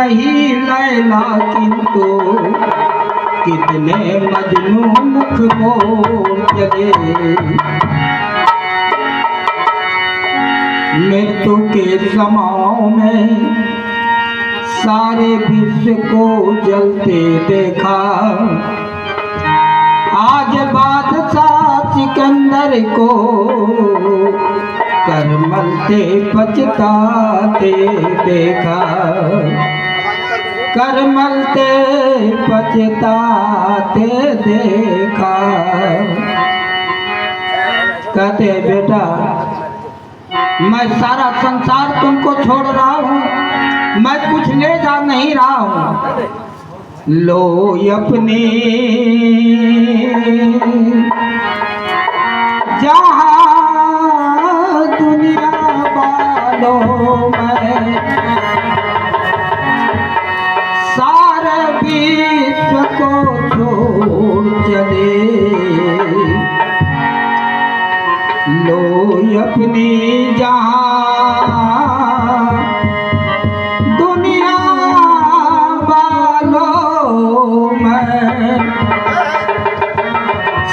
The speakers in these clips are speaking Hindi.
रही लैला किंतु कितने मजनू मुख मोड़ चले। मृत्यु के समाओं में सारे विश्व को जलते देखा। आज बादशाह सिकंदर को करमल से पछताते देखा। करमल से पछताते देखा। कहते बेटा मैं सारा संसार तुमको छोड़ रहा हूँ, मैं कुछ ले जा नहीं रहा हूँ। लो अपनी जहाँ दुनिया वालों में सारे विश्व को छोड़ चले। लो अपनी जहाँ दुनिया वालों में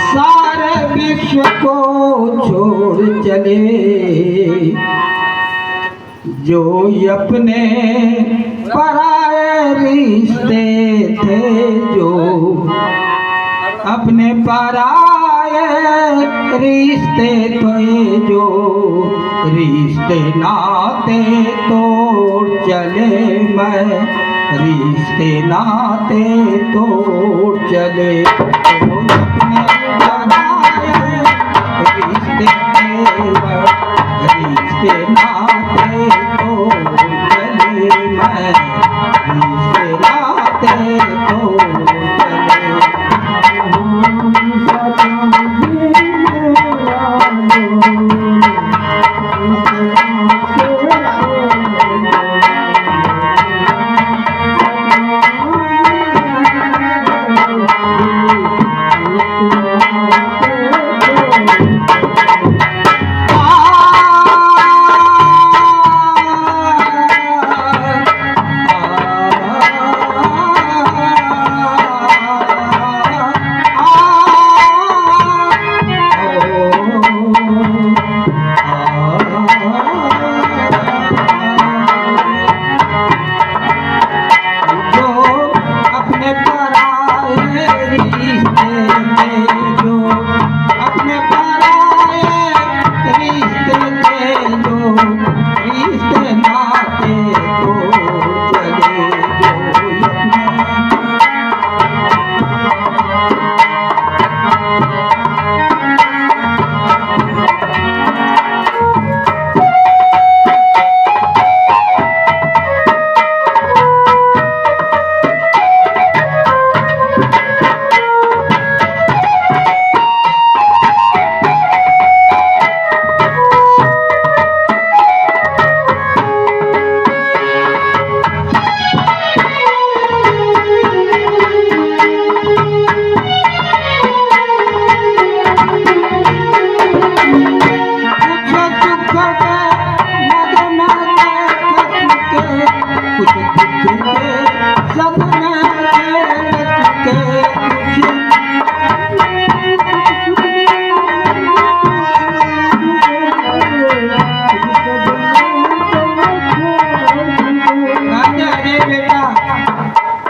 सारे विश्व को छोड़ चले। जो अपने पराए रिश्ते थे, जो अपने पराए रिश्ते थे, जो रिश्ते नाते तोड़ चले। मैं रिश्ते नाते तोड़ चले। अपने पराए रिश्ते रिश्ते नाते तोड़ चले। मैं रिश्ते नाते तोड़ चले।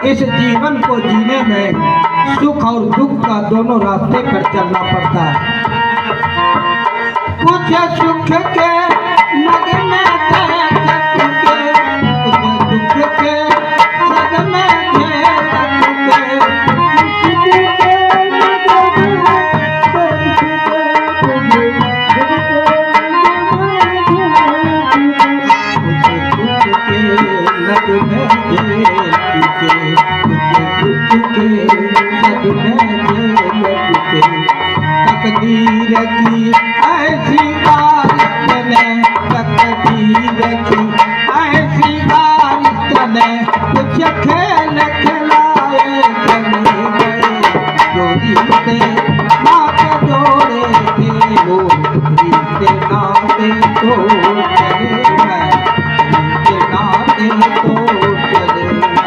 इस जीवन को जीने में सुख और दुख का दोनों रास्ते पर चलना पड़ता है। कुछ सुख के मद में थे, कुछ दुख के मद में थे। तकदीर की ऐसी बारिश ने, तकदीर की ऐसी बारिश ने कुछ खेल खिलाए चले गए। जो रिश्ते नाते जोड़े थे, वो रिश्ते नाते तोड़ चले। रिश्ते नाते तोड़ चले।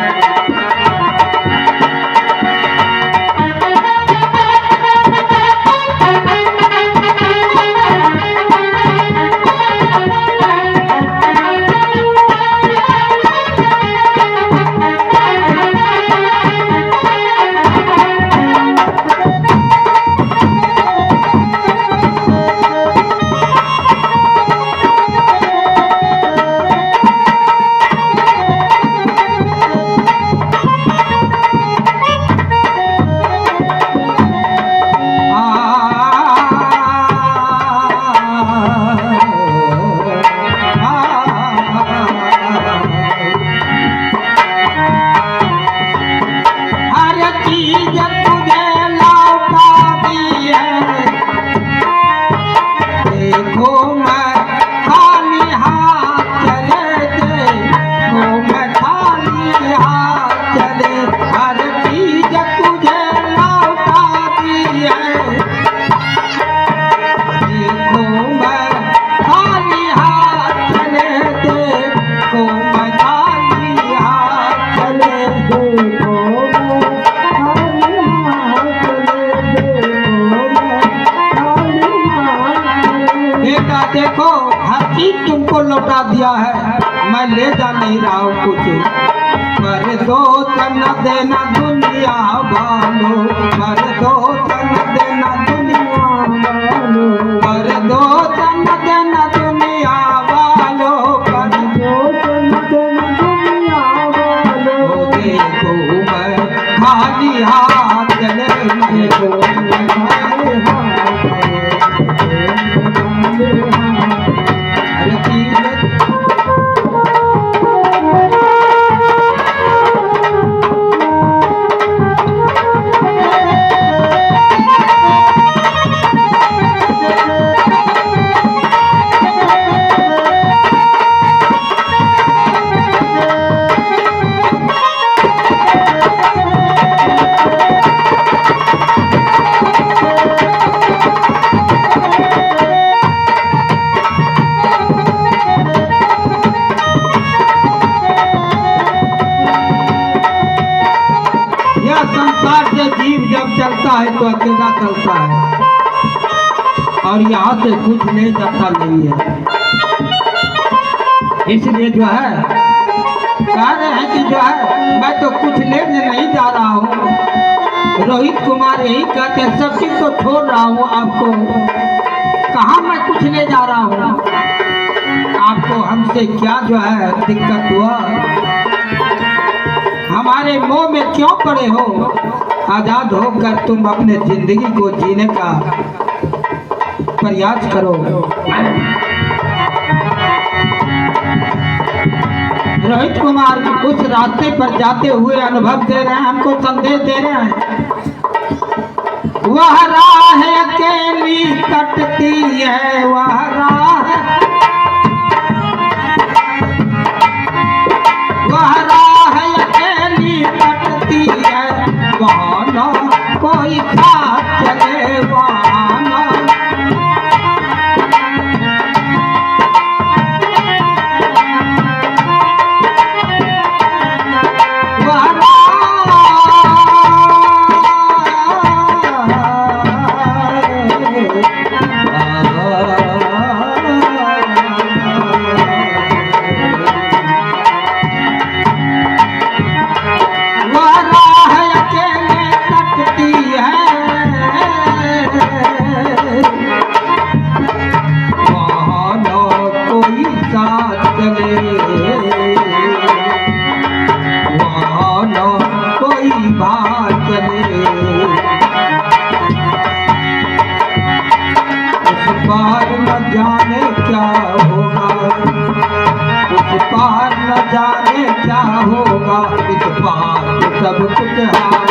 ही तुमको लौटा दिया है, मैं ले जा नहीं रहा हूँ कुछ। पर दो तन देना दुनिया वालों, पर दो तन देना दुनिया वालों, पर दो तन देना दुनिया वालों, पर दो तन देना दुनिया वालों। देखो मैं खाली हाथ चले, देखो मैं खाली हाथ जीव जब चलता है तो अकेला चलता है, और यहाँ से कुछ ले जाता नहीं है। इसलिए जो है कह रहे हैं कि जो है मैं तो कुछ लेने नहीं जा रहा हूँ। रोहित कुमार यही कहते हैं, सब चीज तो छोड़ रहा हूँ आपको, कहाँ मैं कुछ ले जा रहा हूँ। आपको हमसे क्या जो है दिक्कत हुआ, हमारे मोह में क्यों पड़े हो। आजाद होकर तुम अपने जिंदगी को जीने का प्रयास करो। रोहित कुमार उस रास्ते पर जाते हुए अनुभव दे रहे हैं, हमको संदेश दे रहे हैं। वह राह अकेली कटती है, वह राह, वह राह अकेली कटती है, वहाँ ना कोई साथ चले, वहाँ ना जाने क्या होगा, उस पार न जाने क्या होगा, इस पार सब कुछ हाथ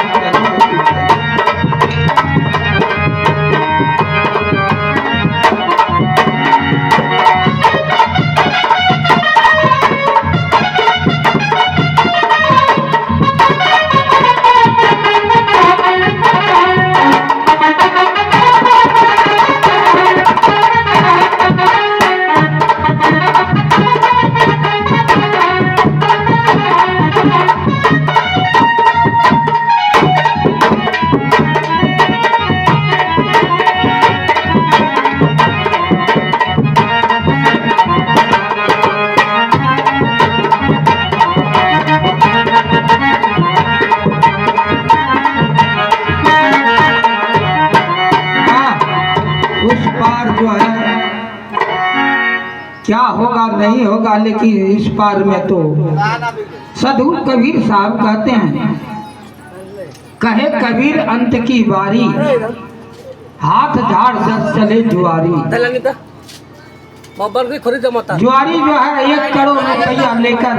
क्या होगा नहीं होगा, लेकिन इस पार में तो साधु कबीर साहब कहते हैं, कहे कबीर अंत की बारी, हाथ झाड़ जब चले जुआरी। जुआरी जो है 1 करोड़ रुपया लेकर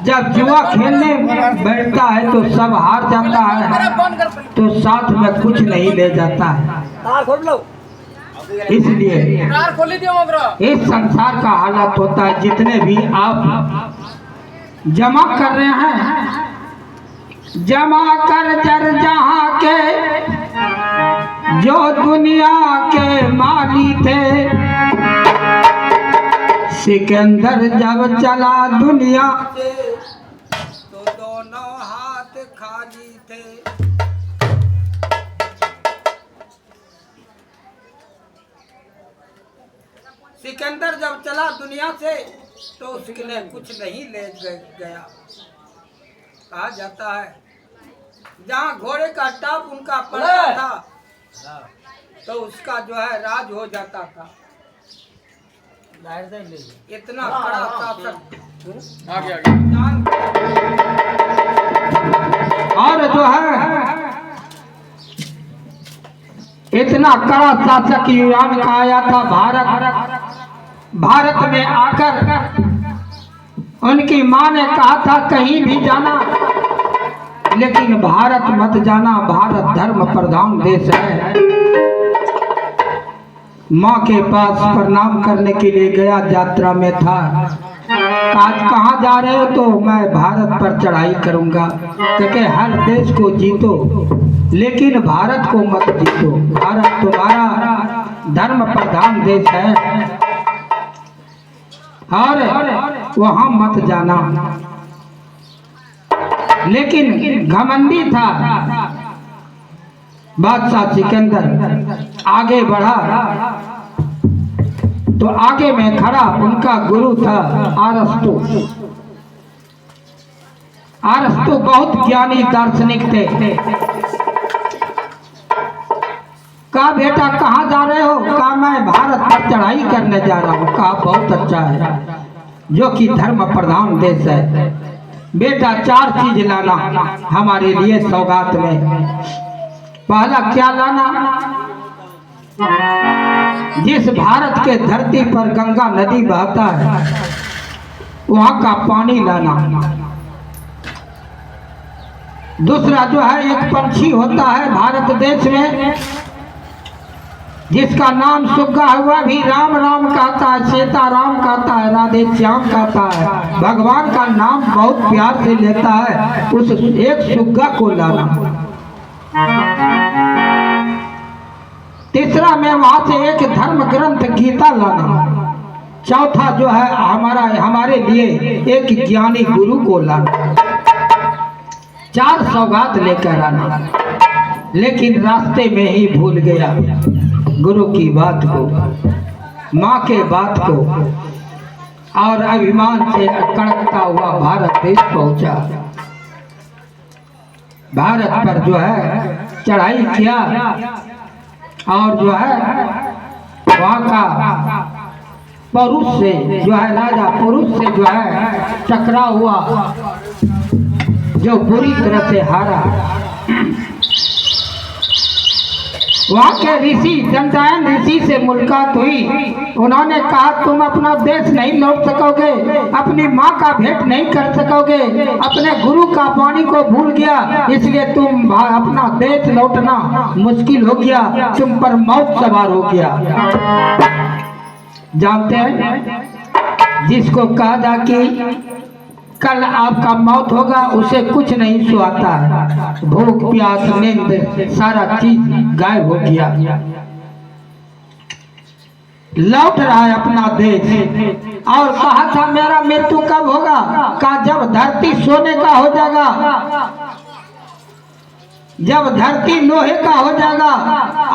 जब जुआ खेलने बैठता है तो सब हार जाता है, तो साथ में कुछ नहीं ले जाता है। इसलिए इस संसार का हालत होता है, जितने भी आप जमा कर रहे हैं, जमा कर जर जहाँ के जो दुनिया के माली थे, सिकंदर जब चला दुनिया से तो दोनों हाथ खाली थे। सिकंदर जब चला दुनिया से तो उसके लिए कुछ नहीं ले गया। कहा जाता है जहाँ घोड़े का टाप उनका पड़ता था तो उसका जो है राज हो जाता था। इतना कड़ा शासक और जो है इतना कड़ा शासक युवान का आया था भारत में आकर उनकी माँ ने कहा था कहीं भी जाना लेकिन भारत मत जाना, भारत धर्म प्रधान देश है। माँ के पास प्रणाम करने के लिए गया, यात्रा में था। आज कहाँ जा रहे हो? तो मैं भारत पर चढ़ाई करूंगा। क्योंकि हर देश को जीतो लेकिन भारत को मत जीतो, भारत तुम्हारा धर्म प्रधान देश है और वहाँ मत जाना। लेकिन घमंडी था बादशाह सिकंदर। आगे बढ़ा तो आगे में खड़ा उनका गुरु था अरस्तु। अरस्तु बहुत ज्ञानी दार्शनिक थे। कहा बेटा कहाँ जा रहे हो? कहा मैं भारत पर चढ़ाई करने जा रहा हूँ। कहा बहुत अच्छा है, जो कि धर्म प्रधान देश है। बेटा 4 चीज लाना हमारे लिए सौगात में। पहला क्या लाना? जिस भारत के धरती पर गंगा नदी बहता है वहां का पानी लाना। दूसरा जो है एक पंछी होता है भारत देश में जिसका नाम सुग्गा हुआ भी राम राम कहता है, सीता राम कहता है, राधे श्याम कहता है, भगवान का नाम बहुत प्यार से लेता है। उस एक सुग्गा को लाना। तीसरा में वहां से एक धर्म ग्रंथ गीता लाना। चौथा जो है हमारे लिए एक ज्ञानी गुरु को लाना। 4 सौगात लेकर आना। लेकिन रास्ते में ही भूल गया गुरु की बात को, माँ के बात को, और अभिमान से कड़कता हुआ भारत देश पहुंचा। भारत पर जो है चढ़ाई किया और जो है वहाँ का पुरुष से जो है राजा पुरुष से जो है टकराव हुआ, जो बुरी तरह से हारा। वहाँ के ऋषि दंतायन ऋषि से मुलाकात हुई। उन्होंने कहा तुम अपना देश नहीं लौट सकोगे, अपनी माँ का भेंट नहीं कर सकोगे, अपने गुरु का वाणी को भूल गया, इसलिए तुम अपना देश लौटना मुश्किल हो गया, तुम पर मौत सवार हो गया। जानते हैं जिसको कहा जा कि कल आपका मौत होगा उसे कुछ नहीं सुहाता है। भूख प्यास नींद सारा चीज गायब हो गया। लौट रहा है अपना देश और कहा था मेरा मृत्यु कब होगा? कहा जब धरती सोने का हो जाएगा, जब धरती लोहे का हो जाएगा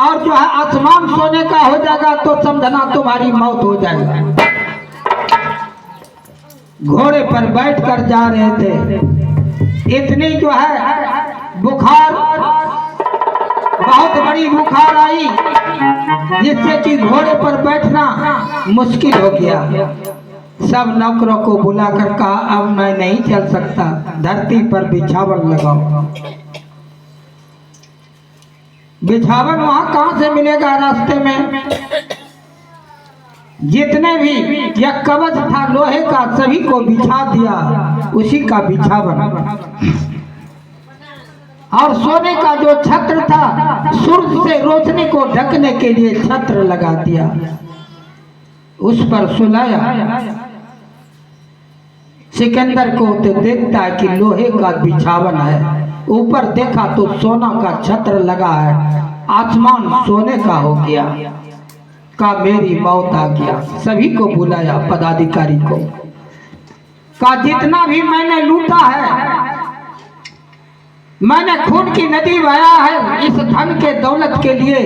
और जो है आसमान सोने का हो जाएगा तो समझना तुम्हारी मौत हो जाएगी। घोड़े पर बैठकर जा रहे थे, इतनी जो है बुखार, बहुत बड़ी बुखार आई जिससे कि घोड़े पर बैठना मुश्किल हो गया। सब नौकरों को बुलाकर कहा अब मैं नहीं चल सकता, धरती पर बिछावन लगाओ। बिछावन वहां कहां से मिलेगा? रास्ते में जितने भी यह कवच था लोहे का सभी को बिछा दिया, उसी का बिछावन। और सोने का जो छत्र था सूर्य से रोशनी को ढकने के लिए छत्र लगा दिया, उस पर सुलाया। सिकंदर को तो देखता है कि लोहे का बिछावन है, ऊपर देखा तो सोना का छत्र लगा है, आसमान सोने का हो गया। का मेरी मौत आ गया। सभी को बुलाया, पदाधिकारी को का जितना भी मैंने लूटा है, मैंने खून की नदी बहाया है इस धन के दौलत के लिए,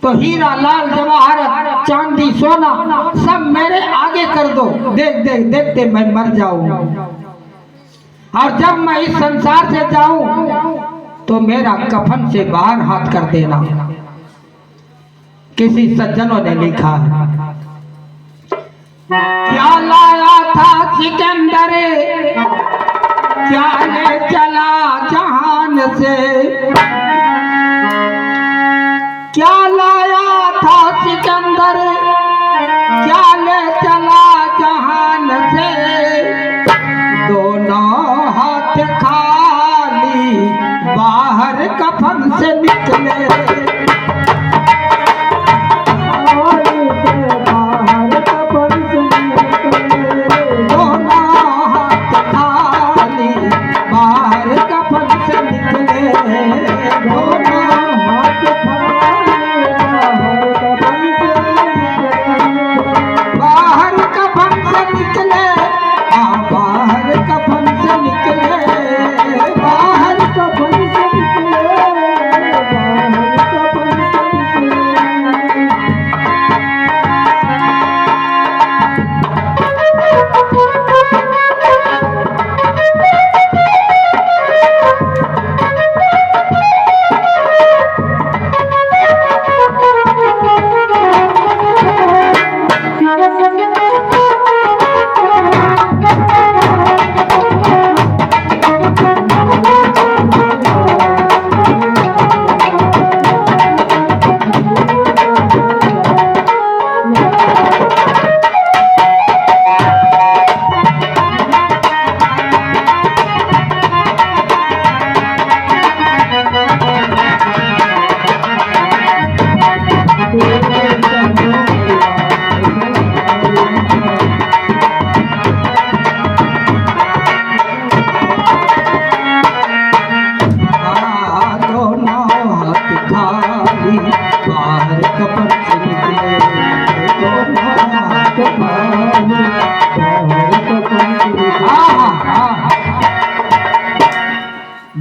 तो हीरा लाल जवाहरत चांदी सोना सब मेरे आगे कर दो, देख देख देखते मैं मर जाऊं। और जब मैं इस संसार से जाऊं तो मेरा कफन से बाहर हाथ कर देना। किसी सज्जनों ने लिखा है, क्या लाया था सिकंदर, क्या ले चला जहान से, क्या लाया था सिकंदर, क्या ले चला जहान से, दोनों हाथ खाली बाहर कफन से निकले।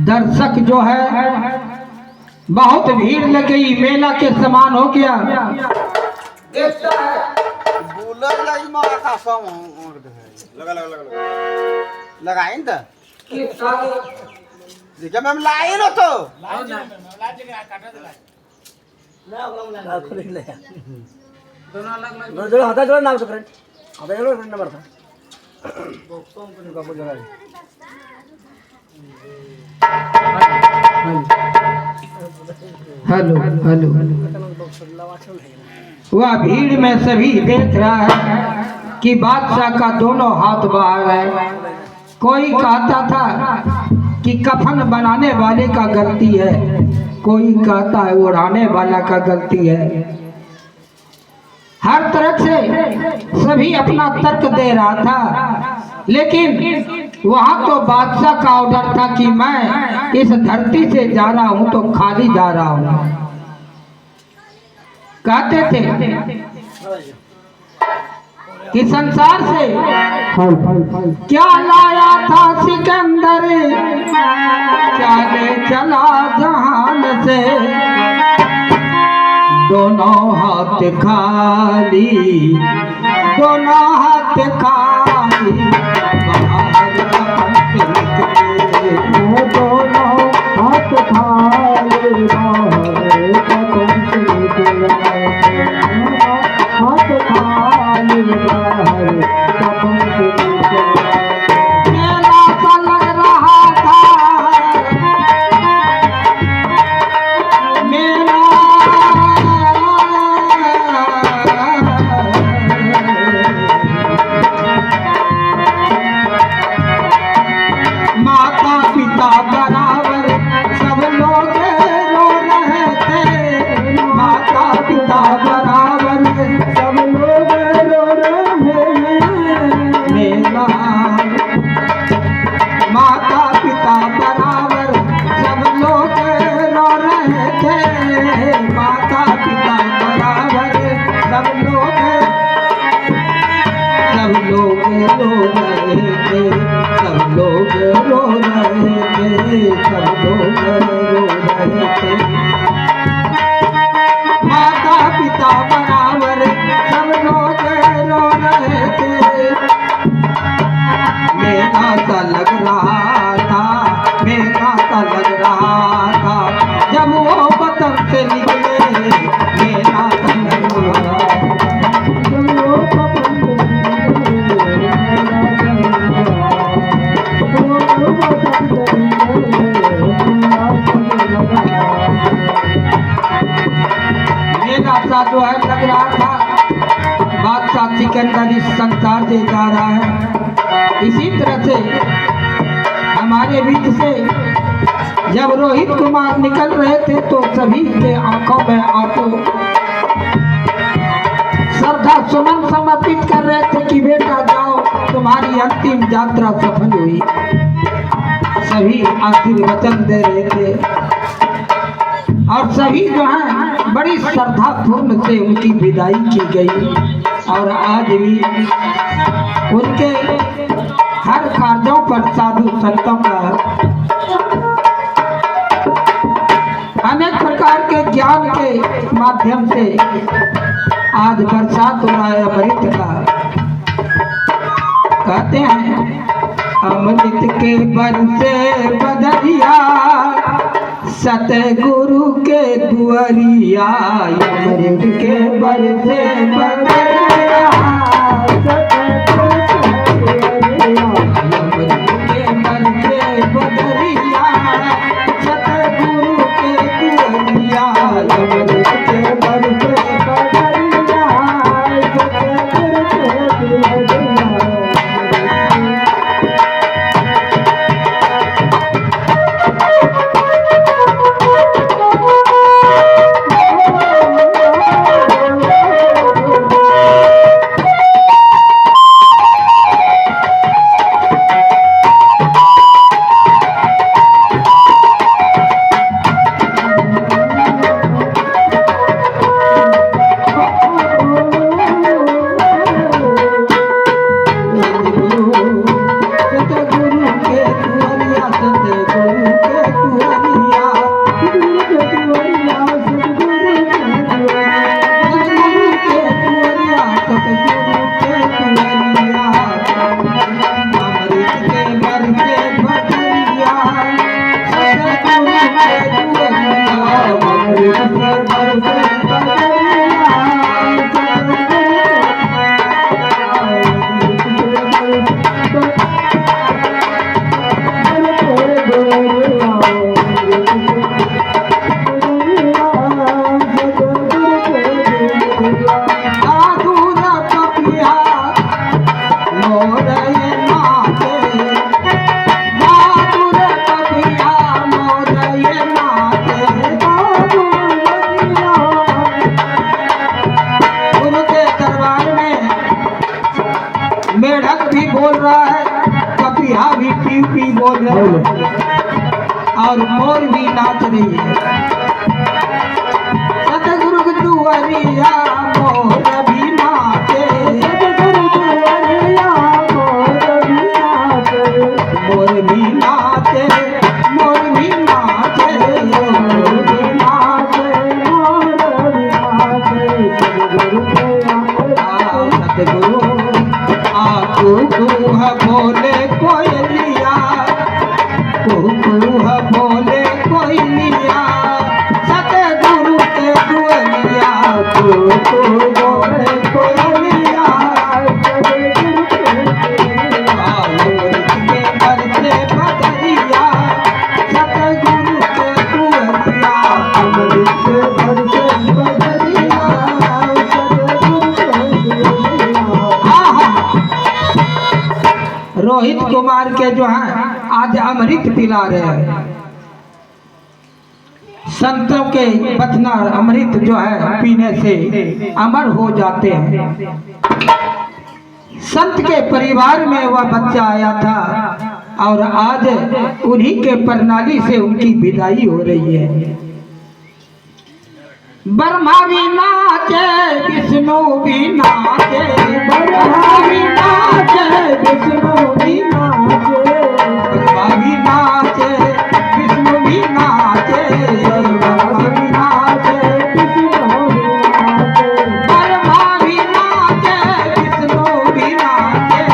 दर्शक जो है बहुत भीड़ लग गई, मेला के समान हो गया। लगाइन त देखा मैम लाइन हो तो दोनों हाथ जोड़ नाम तो फ्रेंड हाथ जोड़ फ्रेंड नंबर था हेलो हेलो, वह भीड़ में सभी देख रहा है कि बादशाह का दोनों हाथ बाहर है। कोई कहता था कि कफन बनाने वाले का गलती है, कोई कहता है उड़ाने वाला का गलती है। हर तरफ से सभी अपना तर्क दे रहा था, लेकिन वहां तो बादशाह का ऑर्डर था कि मैं इस धरती से जा रहा हूं तो खाली जा रहा हूं। कहते थे कि संसार से क्या लाया था सिकंदर, क्या ले चला जहान से, दोनों हाथ खाली, दोनों हाथ खाली बाहर कफन से निकले, दोनों हाथ खाली बाहर कफन से निकले, हाथ खाली बाहर कफन से निकले। मेला सा लग रहा था, मेला माता पिता बराबर सब लोग रो रहे थे, माता पिता बराबर सब लोग रो रहे हैं। मेला माता पिता बराबर सब लोग रो रहे थे, माता पिता बराबर सब लोग रो रहे थे, सब लोग रो रहे थे, सब लोग रो रहे थे। माता मेला सा लग रहा था, मेला सा लग रहा था जब वो वतन से निकले, मेला सा लग रहा था जब वो वतन से मेला सा जो है लग रहा था। बादशाह सिकंदर इस संसार से जा रहा है। इसी तरह से हमारे बीच से जब रोहित कुमार निकल रहे थे तो सभी के आंखों में आंसू श्रद्धा सुमन समर्पित कर रहे थे कि बेटा जाओ, तुम्हारी अंतिम यात्रा सफल हुई। सभी आशीर्वचन दे रहे थे और सभी जो हैं बड़ी श्रद्धा पूर्ण से उनकी विदाई की गई। और आज भी उनके हर कार्यों पर साधु संतों का अनेक प्रकार के ज्ञान के माध्यम से आज बरसात हो रहा है अमृत का। कहते हैं अमृत के बरसे बदरिया, सतगुरु के दुआरिया, अमृत के बरसे बदरिया, अमृत के बरसे बदरिया, सतगुरु के दुआरिया, अमृत के बरसे बदरिया, सतगुरु के दुआरिया। मेढक भी बोल रहा है, कपिहा भी पी पी बोल रहा है और मोर भी नाच रही है। सतगुरु की दुआरिया मोर भी नाचे, सतगुरु दुआरिया मोर भी नाचे, मोर भी नाचे, मोर भी नाचे, मोर भी नाचे, सतगुरु कुकू है बोले कोयलिया, कुकू है बोले कोयलिया, सतगुरु के दुआरिया, कुकू बोले कोयलिया, सतगुरु के बरसे बदरिया, सतगुरु के दुआरिया, अमृत के बरसे बदरिया, सतगुरु के दुआरिया। रोहित कुमार के जो है आज अमृत पिला रहे हैं। संतों के बचना अमृत जो है पीने से अमर हो जाते हैं। संत के परिवार में वह बच्चा आया था और आज उन्हीं के प्रणाली से उनकी विदाई हो रही है। ब्रह्मा भी नाचे, विष्णु भी नाचे, ब्रह्मा भी नाचे, विष्णु भी नाचे, ब्रह्मा भी नाचे, विष्णु भी नाचे, ब्रह्मा भी नाचे, विष्णु भी नाचे, ब्रह्मा भी नाचे, विष्णु भी नाचे,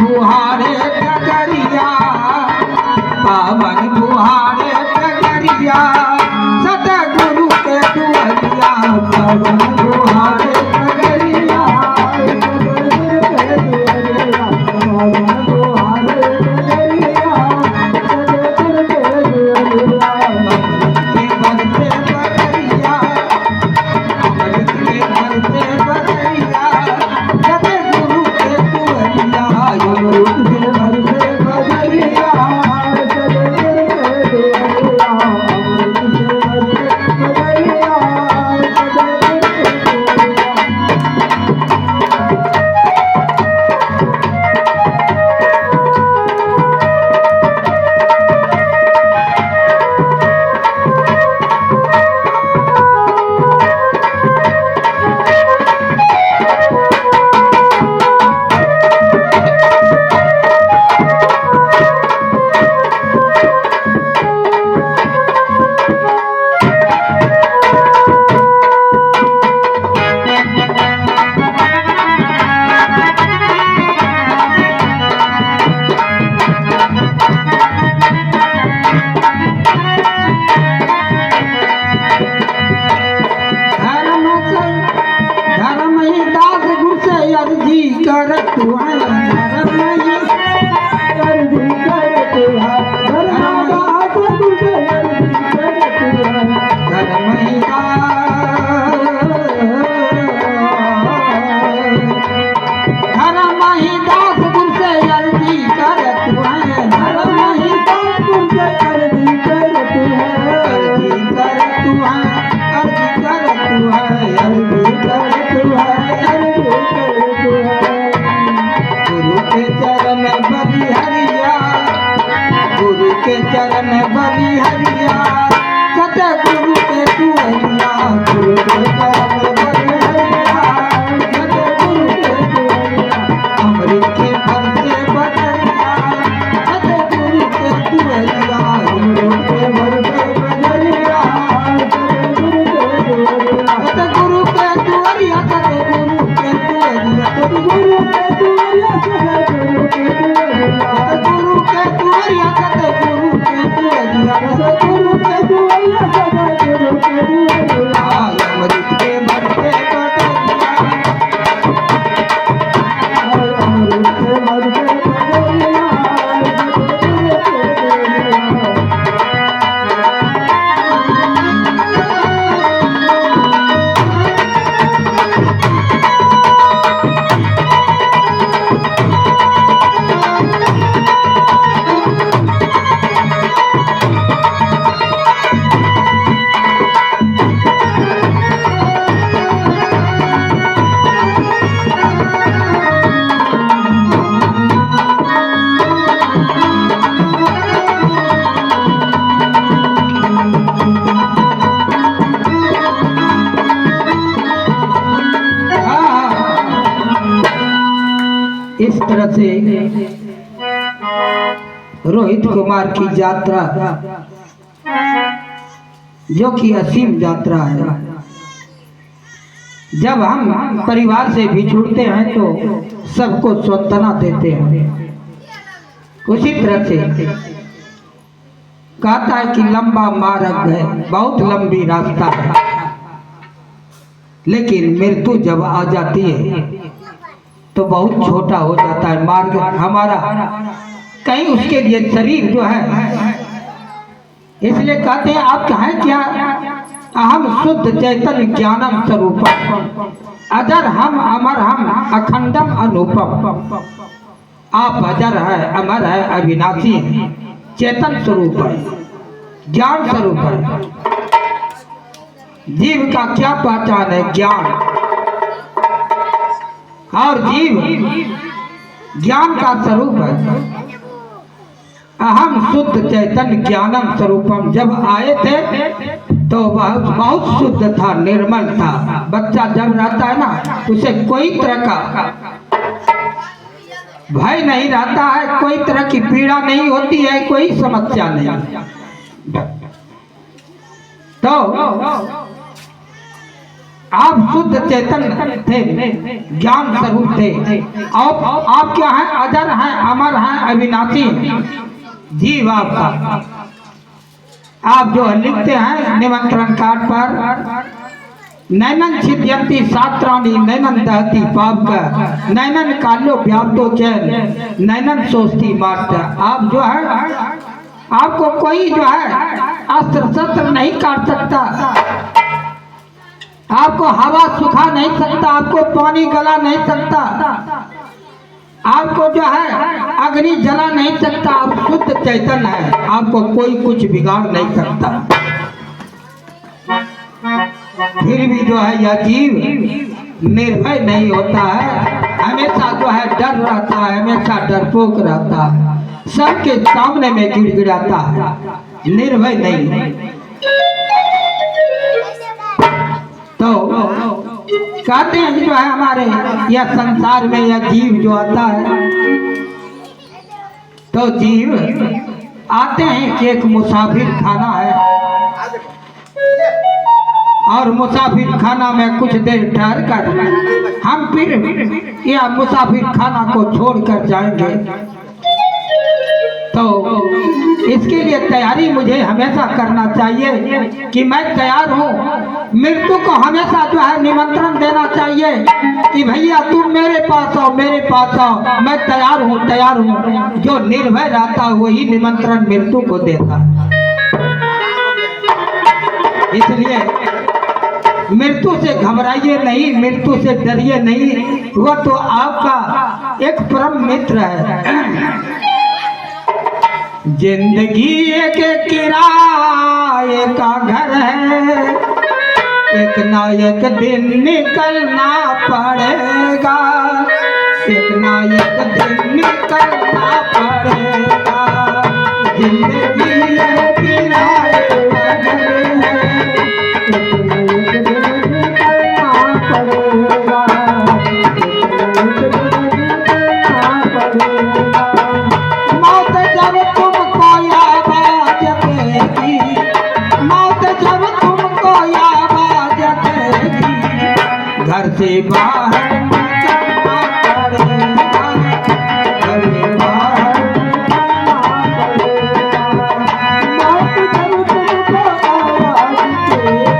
बुहारे डगरिया, पावन बुहारे डगरिया, सतगुरु के दुआरिया, पावन बुहारे डगरिया, पावन बुहारे डगरिया, सतगुरु के दुआरिया, के बरसे बदरिया, अमृत के बरसे बदरिया, सतगुरु के दुआरिया, अमृत के बरसे बदरिया, सतगुरु के दुआरिया, अमृत के बरसे बदरिया, धर्म ही दास गुरसे अर्जी करत है, धर्म ही अर्जी करत है, धर्म दास गुरसे अर्जी करत है, धर्म ही दास गुरसे अर्जी करत है, धर्म ही दास गुरसे अर्जी करत है, अर्जी करत है, अर्जी करत है, अर्जी करत है, गुरु के चरण बलिहरिया, गुरु के चरण बलिहरिया, सतगुरु के दुआरिया, गुरु के चरण बलिहरिया, सतगुरु के दुआरिया, अमृत के बरसे बदरिया, सतगुरु के दुआरिया, अमृत के बरसे बदरिया, सतगुरु के दुआरिया, सतगुरु के दुआरिया, सतगुरु के दुआरिया, सतगुरु के दुआरिया, सतगुरु के दुआरिया, सतगुरु के दुआरिया, सतगुरु के दुआरिया, सतगुरु के दुआरिया, अमृत के बरसे बदरिया, अमृत के बरसे बदरिया, सतगुरु के दुआरिया। इस तरह से रोहित कुमार की यात्रा जो कि असीम यात्रा है, जब हम परिवार से बिछुड़ते हैं तो सबको सांत्वना देते हैं। उसी तरह से कहता है कि लंबा मार्ग है, बहुत लंबी रास्ता है, लेकिन मृत्यु जब आ जाती है तो बहुत छोटा हो जाता है मार्ग हमारा। कहीं उसके लिए शरीर जो है, इसलिए कहते हैं आप कहें क्या, अहम शुद्ध चैतन्य ज्ञानम स्वरूपम, अजर हम अमर हम अखंडम अनुपम। आप अजर है, अमर है, अविनाशी है, चेतन स्वरूप है, ज्ञान स्वरूप है। जीव का क्या पहचान है? ज्ञान। और जीव ज्ञान का स्वरूप है। अहम शुद्ध चैतन्य ज्ञानम स्वरूपम जब आए थे तो बहुत शुद्ध था, निर्मल था। बच्चा जब रहता है ना, उसे कोई तरह का भय नहीं रहता है, कोई तरह की पीड़ा नहीं होती है, कोई समस्या नहीं। तो आप शुद्ध चेतन थे, ज्ञान स्वरूप थे। आप क्या हैं? अजर हैं, अमर हैं, अविनाशी जीव आपका। आप जो लिखते हैं निमंत्रण कार्ड पर, नैनन छिद्यंती सात्राणी नैनन दहती पाप का, नैनन कालो व्याप्तो चैन नैनन सोचती मारता। आप जो है, आपको कोई जो है अस्त्र शस्त्र नहीं काट सकता, आपको हवा सुखा नहीं सकता, आपको पानी गला नहीं सकता, आपको जो है अग्नि जला नहीं सकता। आप शुद्ध चैतन्य है, आपको कोई कुछ बिगाड़ नहीं सकता। फिर भी जो है यह जीव निर्भय नहीं होता है, हमेशा जो है डर रहता है, हमेशा डरपोक रहता है, सबके सामने में गिड़गिड़ाता है, निर्भय नहीं। तो कहते हैं जो है हमारे यह संसार में यह जीव जो आता है, तो जीव आते हैं कि एक मुसाफिर खाना है, और मुसाफिर खाना में कुछ देर ठहर कर हम फिर यह मुसाफिर खाना को छोड़कर जाएंगे। तो इसके लिए तैयारी मुझे हमेशा करना चाहिए कि मैं तैयार हूँ। मृत्यु को हमेशा जो है निमंत्रण देना चाहिए कि भैया तुम मेरे पास आओ, मेरे पास आओ, मैं तैयार हूँ, तैयार हूँ। जो निर्भय रहता है वही निमंत्रण मृत्यु को देता। इसलिए मृत्यु से घबराइए नहीं, मृत्यु से डरिए नहीं, वो तो आपका एक परम मित्र है। जिंदगी एक किराए का घर है, एक ना एक दिन निकलना पड़ेगा, एक ना एक दिन निकलना पड़ेगा। जिंदगी एक किराए का घर है, एक ना एक दिन निकलना पड़ेगा, मौत जब तुमको आवाज देगी, मौत जब तुमको आवाज देगी, घर से बाहर निकलना पड़ेगा, घर से बाहर निकलना पड़ेगा। मौत जब तुमको आवाज देगी,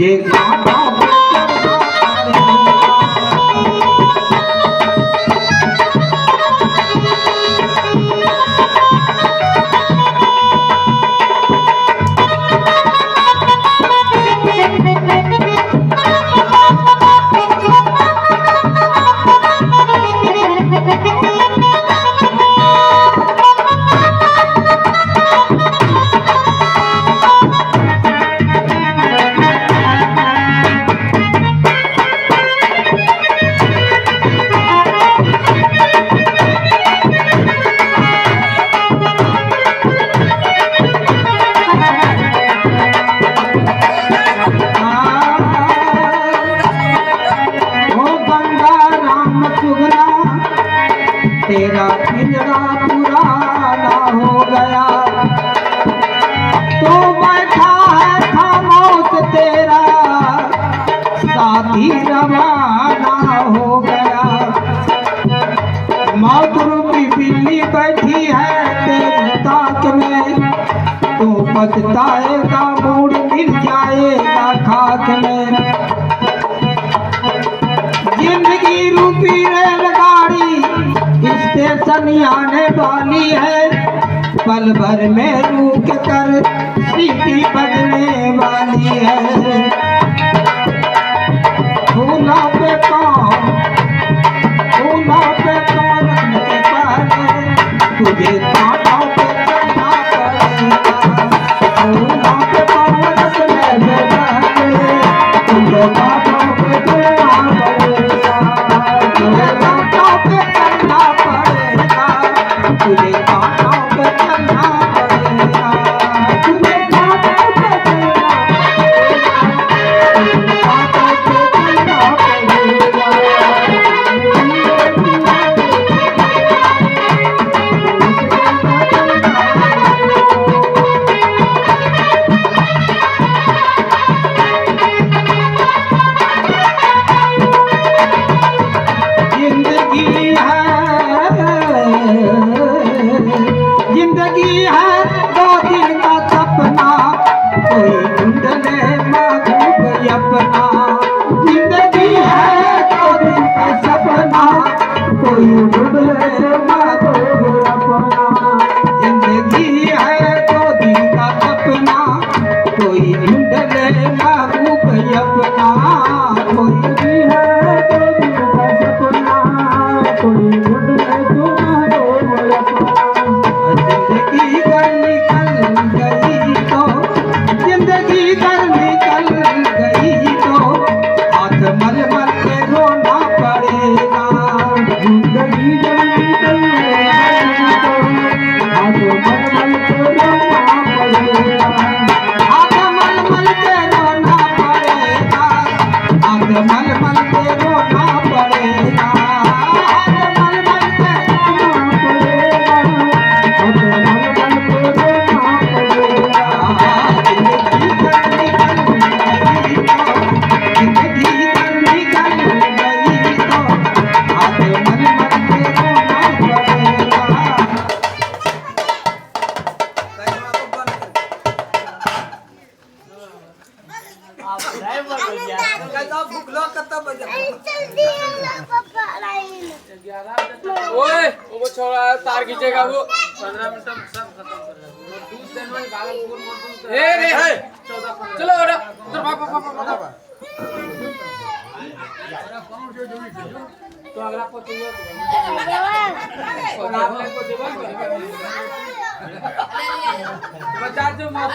तुझे कांटों पे चढ़ना पड़ेगा। तेरा पिंजरा पुराना हो गया, तो बैठा है खामोश तेरा साथी रवाना हो गया। मौत रूपी बिल्ली बैठी है तेरी ताक में, तो पछताएगा मूड मिल जाएगा खाक में। जिंदगी रूपी रेलगाड़ी स्टेशन आने वाली है, पल भर में रुक कर सीटी बजने वाली है। फूलों पे पाँव रखने के पहले तुझे कांटों पे चढ़ना पड़ेगा। फूलों पे पाँव रखने के पहले तुझे कांटों पे चढ़ना पड़ेगा। तुझे कांटों पे चढ़ना पड़ेगा। तुझे कांटों पे चढ़ना पड़ेगा। तुझे कांटों पे चढ़ना जिंदगी है दो दिन का सपना, कोई ढूंढ ले महबूब अपना। जिंदगी है दो दिन का सपना, कोई ढूंढ ले महबूब अपना। जिंदगी है दो दिन का सपना, कोई ढूंढ ले महबूब अपना। कोई भी है दो दिन का सपना, कोई ढूंढ ले महबूब अपना। जिंदगी कर निकल गई तो, जिंदगी कर निकल गई तो हाथ मल मल के रोना पड़ेगा। जिंदगी कर निकल गई तो हाथ मल मल के रोना पड़ेगा। हाथ मल मल के रोना पड़ेगा। हाथ मल मल के रोना पड़ेगा। हाथ मल मल के रोना पड़ेगा। ओए वो छोड़ा तार खींचेगा वो 15 मिनट में सब खत्म कर देगा। दूध देने में भागलपुर मोड़ ए रे है 14 चलो ओरा उधर भाग भाग भाग। तो अगला को चाहिए तो अगला को देवा बता दो मां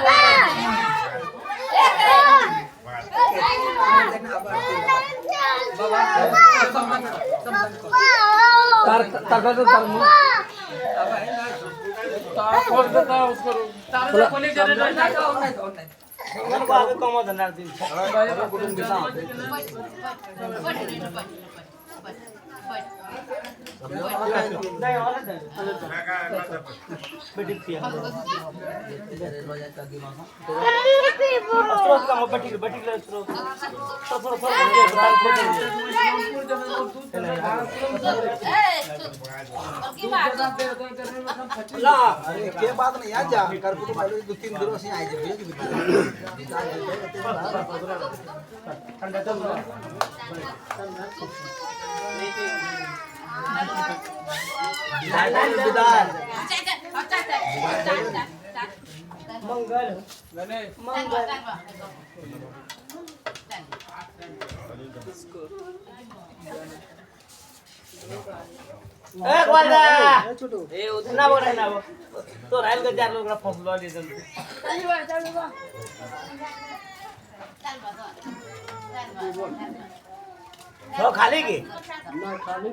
तार खोल देता है उसको तार खोली जनरेटर मन बात कम धंधा दिन के बात नहीं आज जा कर को पहले 2-3 दिनों से आई जे ठंडा चल रहा मंगल मंगल ए वाला ए उतना बोल ना वो तो राइल के 4 लोग फसलो ले जल्दी खाली की ना खाली